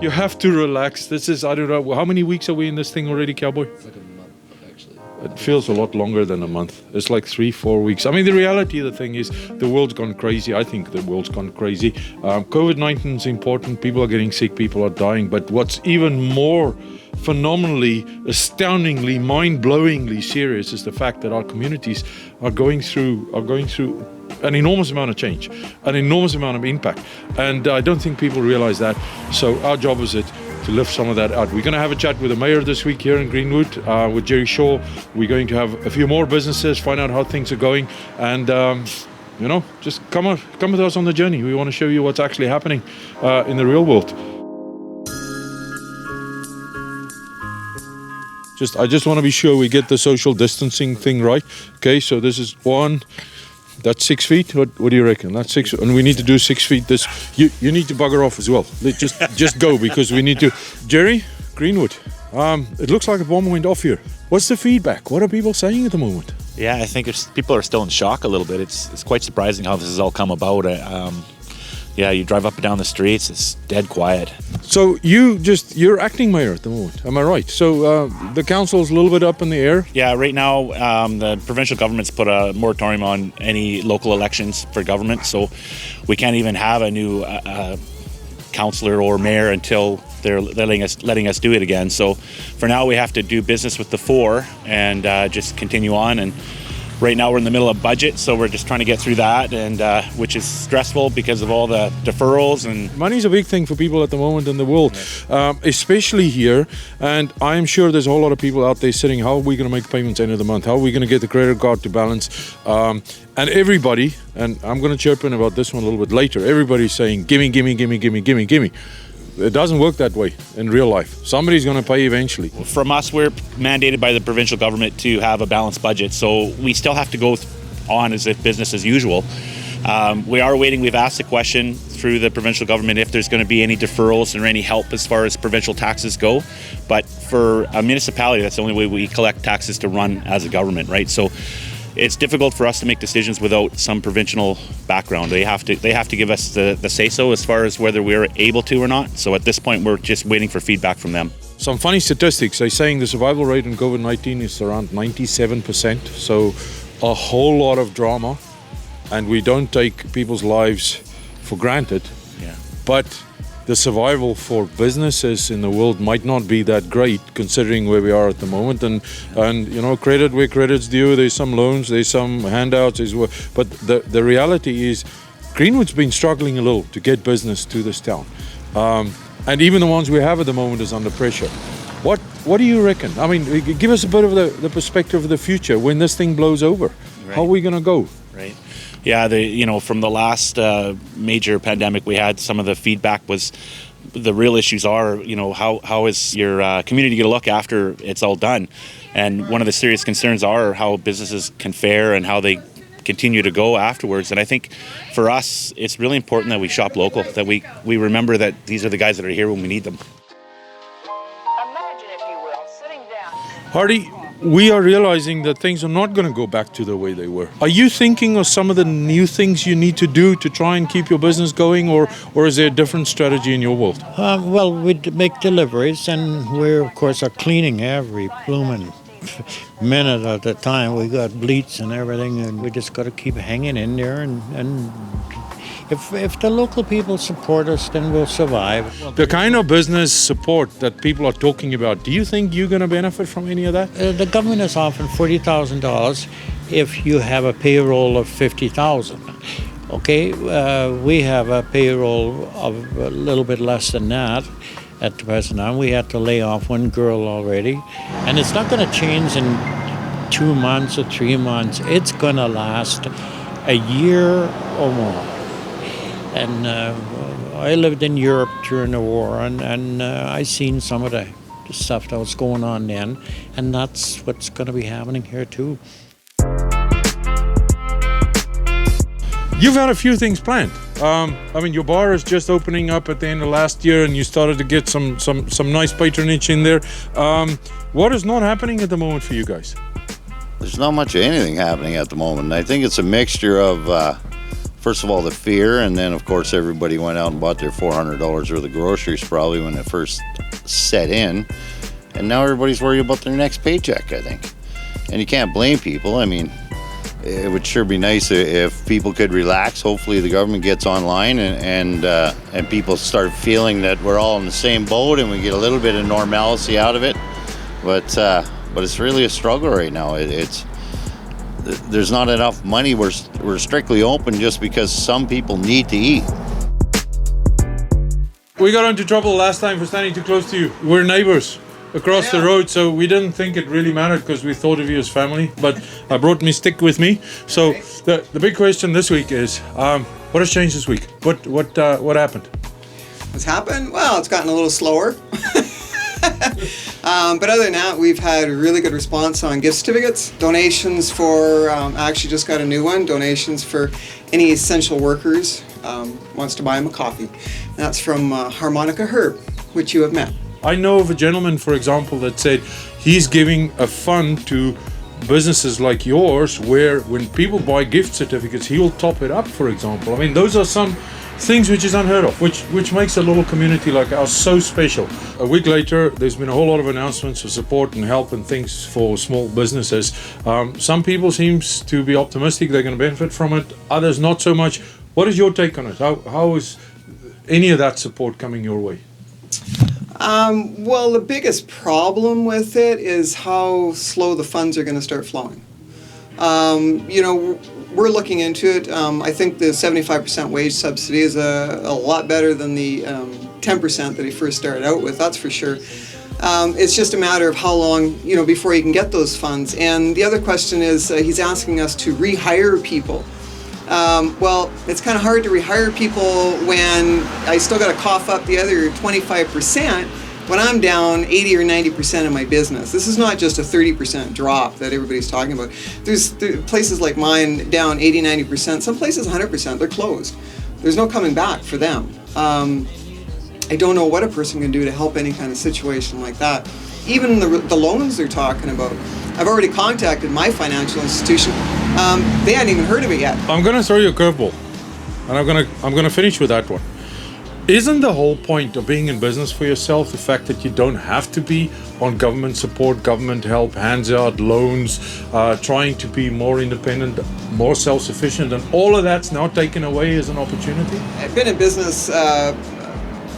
You have to relax. This is, I don't know, how many weeks are we in this thing already, Cowboy? It's like a month, actually. It feels a lot longer than a month. It's like 3-4 weeks. I mean, the reality of the thing is the world's gone crazy. I think the world's gone crazy. COVID-19 is important. People are getting sick. People are dying. But what's even more phenomenally, astoundingly, mind-blowingly serious is the fact that our communities are going through an enormous amount of change, an enormous amount of impact. And I don't think people realize that. So our job is to lift some of that out. We're going to have a chat with the mayor this week here in Greenwood, with Jerry Shaw. We're going to have a few more businesses, find out how things are going, and just come with us on the journey. We want to show you what's actually happening in the real world. I just want to be sure we get the social distancing thing right. Okay, so this is one. That's 6 feet. What do you reckon? That's 6, and we need to do 6 feet. This you need to bugger off as well. Just go, because we need to. Jerry, Greenwood. It looks like a bomb went off here. What's the feedback? What are people saying at the moment? Yeah, I think people are still in shock a little bit. It's quite surprising how this has all come about. You drive up and down the streets, it's dead quiet. So you're acting mayor at the moment, am I right? So the council's a little bit up in the air? Yeah, right now the provincial government's put a moratorium on any local elections for government, so we can't even have a new councillor or mayor until they're letting us do it again. So for now we have to do business with the four and just continue on. And right now we're in the middle of budget, so we're just trying to get through that, and which is stressful because of all the deferrals. And money's a big thing for people at the moment in the world, especially here. And I'm sure there's a whole lot of people out there sitting, how are we going to make payments end of the month? How are we going to get the credit card to balance? And everybody, and I'm going to chirp in about this one a little bit later, everybody's saying, gimme. It doesn't work that way in real life. Somebody's going to pay eventually. From us, we're mandated by the provincial government to have a balanced budget, so we still have to go on as if business as usual. We are waiting. We've asked the question through the provincial government if there's going to be any deferrals or any help as far as provincial taxes go. But for a municipality, that's the only way we collect taxes to run as a government, right? So it's difficult for us to make decisions without some provincial background. They have to give us the say-so as far as whether we're able to or not. So at this point, we're just waiting for feedback from them. Some funny statistics. They're saying the survival rate in COVID-19 is around 97%. So a whole lot of drama, and we don't take people's lives for granted. Yeah. But the survival for businesses in the world might not be that great, considering where we are at the moment. And credit where credit's due. There's some loans, there's some handouts, but the reality is Greenwood's been struggling a little to get business to this town, and even the ones we have at the moment is under pressure. What do you reckon? I mean, give us a bit of the perspective of the future when this thing blows over. Right. How are we going to go? Right. Yeah, from the last major pandemic we had, some of the feedback was the real issues are, how is your community going to look after it's all done? And one of the serious concerns are how businesses can fare and how they continue to go afterwards. And I think for us, it's really important that we shop local, that we remember that these are the guys that are here when we need them. Imagine, if you will, sitting down. Hardy, we are realizing that things are not going to go back to the way they were. Are you thinking of some of the new things you need to do to try and keep your business going, or is there a different strategy in your world? Well, we make deliveries, and we, of course, are cleaning every blooming minute at a time. We got bleach and everything, and we just got to keep hanging in there. And if the local people support us, then we'll survive. The kind of business support that people are talking about, do you think you're going to benefit from any of that? The government is offering $40,000 if you have a payroll of $50,000. Okay, we have a payroll of a little bit less than that at the present time. We had to lay off one girl already, and it's not going to change in 2 months or 3 months. It's going to last a year or more. And I lived in Europe during the war, and I seen some of the stuff that was going on then, and that's what's going to be happening here too. You've had a few things planned. Your bar is just opening up at the end of last year, and you started to get some nice patronage in there. What is not happening at the moment for you guys? There's not much of anything happening at the moment. I think it's a mixture of first of all, the fear, and then, of course, everybody went out and bought their $400 worth of groceries probably when it first set in. And now everybody's worried about their next paycheck, I think. And you can't blame people. I mean, it would sure be nice if people could relax. Hopefully the government gets online and people start feeling that we're all in the same boat and we get a little bit of normalcy out of it. But it's really a struggle right now. There's not enough money. We're strictly open just because some people need to eat. We got into trouble last time for standing too close to you. We're neighbors across the road, so we didn't think it really mattered because we thought of you as family. But I brought my stick with me. So the big question this week is, what has changed this week? What happened? What's happened? Well, it's gotten a little slower. But other than that, we've had a really good response on gift certificates, donations for, I actually just got a new one, donations for any essential workers wants to buy them a coffee. That's from Harmonica Herb, which you have met. I know of a gentleman, for example, that said he's giving a fund to businesses like yours where when people buy gift certificates, he will top it up, for example. I mean, those are some things which is unheard of, which makes a little community like ours so special. A week later, there's been a whole lot of announcements for support and help and things for small businesses. Some people seems to be optimistic they're going to benefit from it, others not so much. What is your take on it? How is any of that support coming your way? Well, the biggest problem with it is how slow the funds are going to start flowing. We're looking into it. I think the 75% wage subsidy is a lot better than the 10% that he first started out with, that's for sure. It's just a matter of how long, before you can get those funds. And the other question is, he's asking us to rehire people. Well, it's kind of hard to rehire people when I still got to cough up the other 25% when I'm down 80 or 90% of my business. This is not just a 30% drop that everybody's talking about. There's places like mine down 80, 90%, some places 100%, they're closed. There's no coming back for them. I don't know what a person can do to help any kind of situation like that. Even the loans they're talking about. I've already contacted my financial institution. They hadn't even heard of it yet. I'm going to throw you a curveball, and I'm going to finish with that one. Isn't the whole point of being in business for yourself the fact that you don't have to be on government support, government help, hands out, loans, trying to be more independent, more self-sufficient, and all of that's now taken away as an opportunity? I've been in business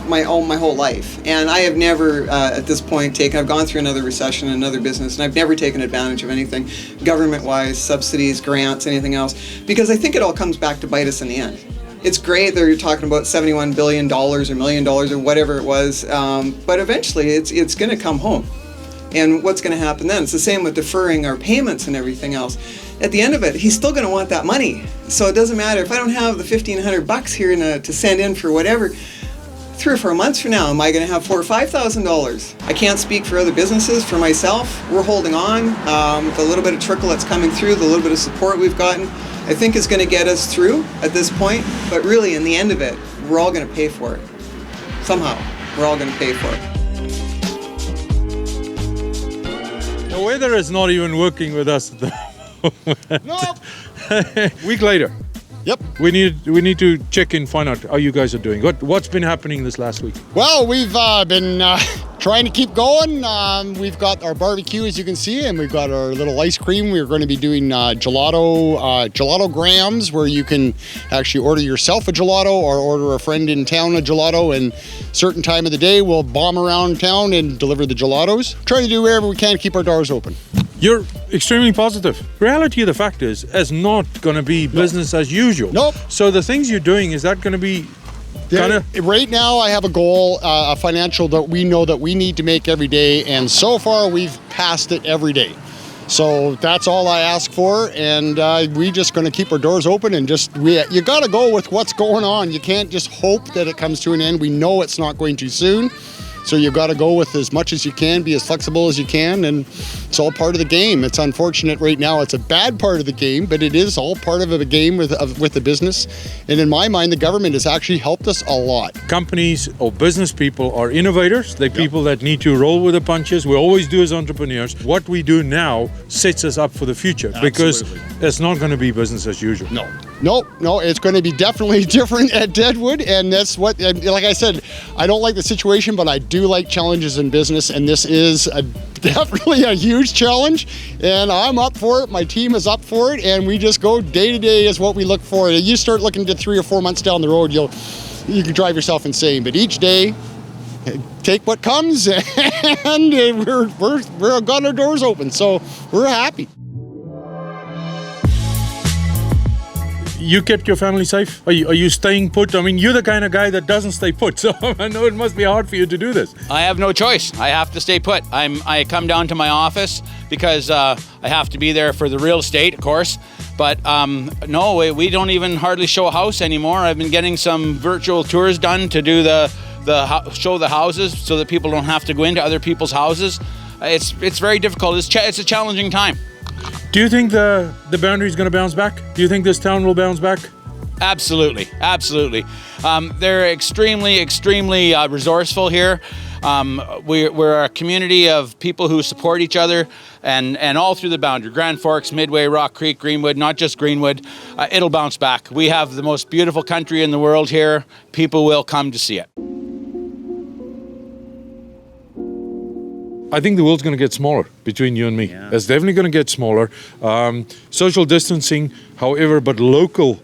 my whole life, and I have never at this point I've gone through another recession, another business, and I've never taken advantage of anything government-wise, subsidies, grants, anything else, because I think it all comes back to bite us in the end. It's great that you're talking about $71 billion or $1 million or whatever it was, but eventually it's going to come home. And what's going to happen then? It's the same with deferring our payments and everything else. At the end of it, he's still going to want that money. So it doesn't matter if I don't have the $1,500 here to send in for whatever. 3 or 4 months from now, am I going to have $4,000 or $5,000? I can't speak for other businesses. For myself, we're holding on. The little bit of trickle that's coming through, the little bit of support we've gotten, I think is going to get us through at this point. But really, in the end of it, we're all going to pay for it. Somehow, we're all going to pay for it. The weather is not even working with us at the moment. Nope. Week later. Yep. We need to check in, find out how you guys are doing. What's been happening this last week? Well, we've been trying to keep going. We've got our barbecue, as you can see, and we've got our little ice cream. We're going to be doing gelato grams, where you can actually order yourself a gelato or order a friend in town a gelato, and certain time of the day we'll bomb around town and deliver the gelatos. Trying to do wherever we can to keep our doors open. You're extremely positive. Reality of the fact is, it's not going to be business as usual. Nope. So the things you're doing, is that going to be Right now, I have a goal, a financial that we know that we need to make every day, and so far we've passed it every day. So that's all I ask for, and we just going to keep our doors open and you got to go with what's going on. You can't just hope that it comes to an end. We know it's not going to soon. So you've got to go with as much as you can, be as flexible as you can, and it's all part of the game. It's unfortunate right now. It's a bad part of the game, but it is all part of a game with the business. And in my mind, the government has actually helped us a lot. Companies or business people are innovators. They're people that need to roll with the punches. We always do as entrepreneurs. What we do now sets us up for the future because it's not going to be business as usual. No. No, it's going to be definitely different at Deadwood, and that's what, like I said, I don't like the situation, but I do like challenges in business, and this is definitely a huge challenge, and I'm up for it. My team is up for it, and we just go day to day is what we look for. You start looking to 3 or 4 months down the road, you can drive yourself insane, but each day, take what comes, and we're got our doors open, so we're happy. You kept your family safe? Are you staying put? I mean, you're the kind of guy that doesn't stay put, so I know it must be hard for you to do this. I have no choice. I have to stay put. I come down to my office because I have to be there for the real estate, of course. But no, we don't even hardly show a house anymore. I've been getting some virtual tours done to do show the houses so that people don't have to go into other people's houses. It's very difficult. It's a challenging time. Do you think the boundary is going to bounce back? Do you think this town will bounce back? Absolutely. They're extremely resourceful here. We're a community of people who support each other, and all through the boundary, Grand Forks, Midway, Rock Creek, Greenwood, not just Greenwood, it'll bounce back. We have the most beautiful country in the world here. People will come to see it. I think the world's going to get smaller between you and me. Yeah. It's definitely going to get smaller. Social distancing, however, but local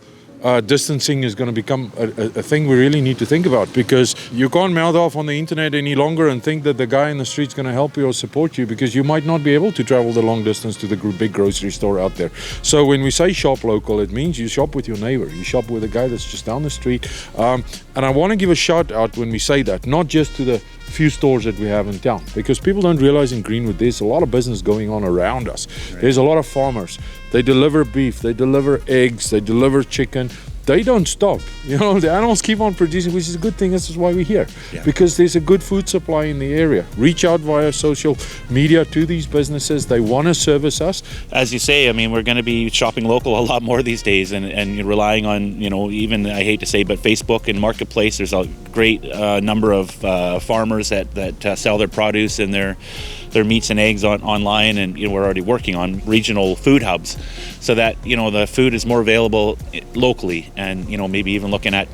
distancing is going to become a thing we really need to think about, because you can't mouth off on the internet any longer and think that the guy in the street's going to help you or support you, because you might not be able to travel the long distance to the big grocery store out there. So when we say shop local, it means you shop with your neighbor. You shop with a guy that's just down the street. And I want to give a shout out when we say that, not just to the few stores that we have in town, because people don't realize in Greenwood there's a lot of business going on around us. Right. There's a lot of farmers. They deliver beef, they deliver eggs, they deliver chicken. They don't stop. You know, the animals keep on producing, which is a good thing. This is why we're here, because there's a good food supply in the area. Reach out via social media to these businesses. They want to service us. As you say, I mean, we're going to be shopping local a lot more these days, and you're relying on, even, I hate to say, but Facebook and Marketplace. There's a great number of farmers that sell their produce and their meats and eggs online, and we're already working on regional food hubs so that the food is more available locally, and maybe even looking at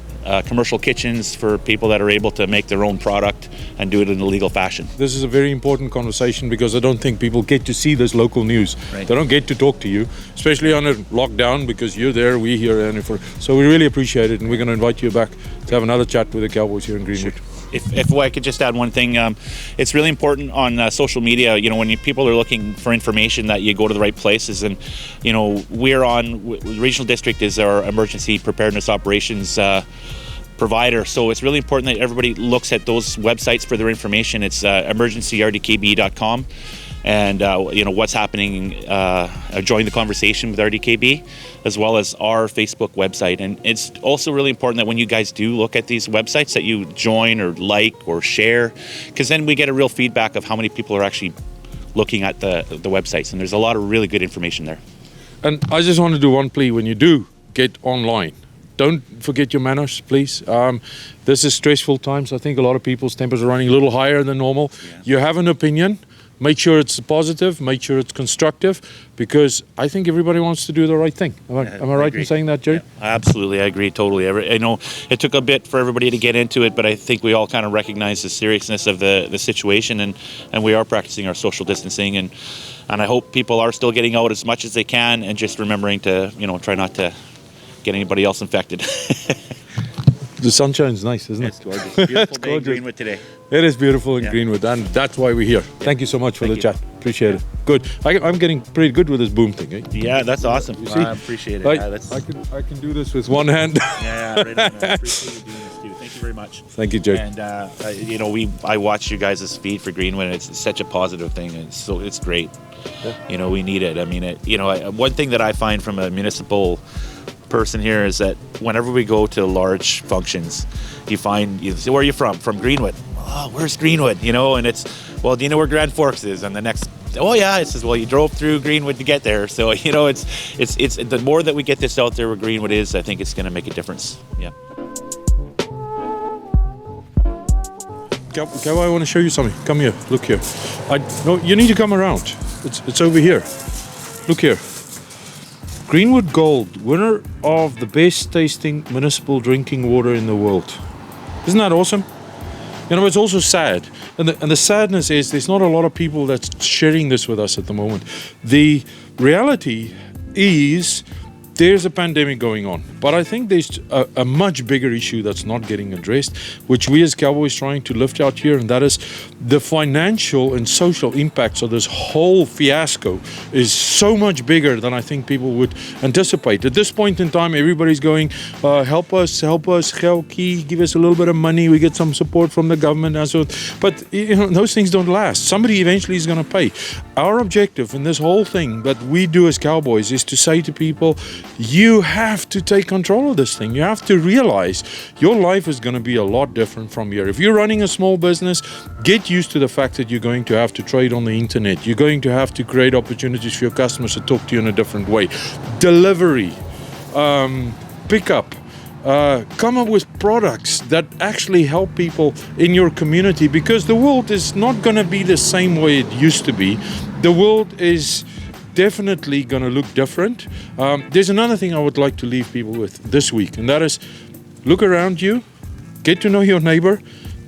commercial kitchens for people that are able to make their own product and do it in a legal fashion. This is a very important conversation, because I don't think people get to see this local news. Right. They don't get to talk to you, especially on a lockdown, because you're there, we're here, and so we really appreciate it, and we're going to invite you back to have another chat with the Cowboys here in Greenwood. Sure. If I could just add one thing, it's really important on social media, when people are looking for information, that you go to the right places. And, we're on, Regional District is our emergency preparedness operations provider. So it's really important that everybody looks at those websites for their information. It's emergencyrdkb.com. And, what's happening, join the conversation with RDKB, as well as our Facebook website. And it's also really important that when you guys do look at these websites, that you join or like or share, because then we get a real feedback of how many people are actually looking at the websites. And there's a lot of really good information there. And I just want to do one plea. When you do get online, don't forget your manners, please. This is stressful times. I think a lot of people's tempers are running a little higher than normal. Yeah. You have an opinion. Make sure it's positive, make sure it's constructive, because I think everybody wants to do the right thing. Am I right in saying that, Jerry? Yeah, absolutely, I agree totally. I know it took a bit for everybody to get into it, but I think we all kind of recognize the seriousness of the situation, and we are practicing our social distancing, and I hope people are still getting out as much as they can, and just remembering to, try not to get anybody else infected. The sunshine's nice, isn't it? It's gorgeous. Beautiful day in Greenwood today. It is beautiful in Greenwood, and that's why we're here. Yeah. Thank you so much for the chat. Appreciate it. Good. I'm getting pretty good with this boom thing. Eh? Yeah, that's awesome. You see? I appreciate it. I can do this with one hand. Yeah, right on. I appreciate you doing this too. Thank you very much. Thank you, Jerry. And I watch you guys' feed for Greenwood, and it's such a positive thing, and it's great. Yeah. We need it. I mean, one thing that I find from a municipal person here is that whenever we go to large functions, you say, where are you from? From Greenwood. Oh, where's Greenwood? And it's, well, do you know where Grand Forks is? And the next, oh yeah, it says, well, you drove through Greenwood to get there. So it's the more that we get this out there where Greenwood is, I think it's going to make a difference. Yeah. Kev, I want to show you something. Come here. Look here. No, you need to come around. It's over here. Look here. Greenwood Gold, winner of the best tasting municipal drinking water in the world. Isn't that awesome? You know, it's also sad. And the sadness is there's not a lot of people that's sharing this with us at the moment. The reality is there's a pandemic going on, but I think there's a much bigger issue that's not getting addressed, which we as Cowboys trying to lift out here, and that is the financial and social impacts of this whole fiasco is so much bigger than I think people would anticipate. At this point in time, everybody's going, help us, Gelkie, give us a little bit of money, we get some support from the government, and so. But you know, those things don't last. Somebody eventually is going to pay. Our objective in this whole thing that we do as Cowboys is to say to people, you have to take control of this thing. You have to realize your life is going to be a lot different from here. If you're running a small business, get used to the fact that you're going to have to trade on the internet. You're going to have to create opportunities for your customers to talk to you in a different way. Delivery, pickup, come up with products that actually help people in your community, because the world is not going to be the same way it used to be. The world is definitely going to look different. There's another thing I would like to leave people with this week, and that is look around you, get to know your neighbor.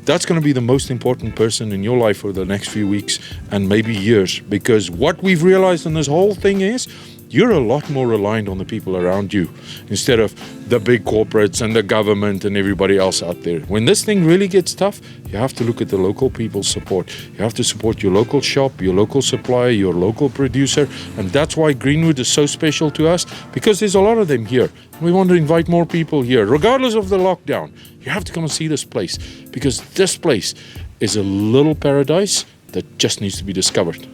That's going to be the most important person in your life for the next few weeks and maybe years, because what we've realized in this whole thing is you're a lot more reliant on the people around you instead of the big corporates and the government and everybody else out there. When this thing really gets tough, you have to look at the local people's support. You have to support your local shop, your local supplier, your local producer, and that's why Greenwood is so special to us, because there's a lot of them here. We want to invite more people here, regardless of the lockdown. You have to come and see this place, because this place is a little paradise that just needs to be discovered.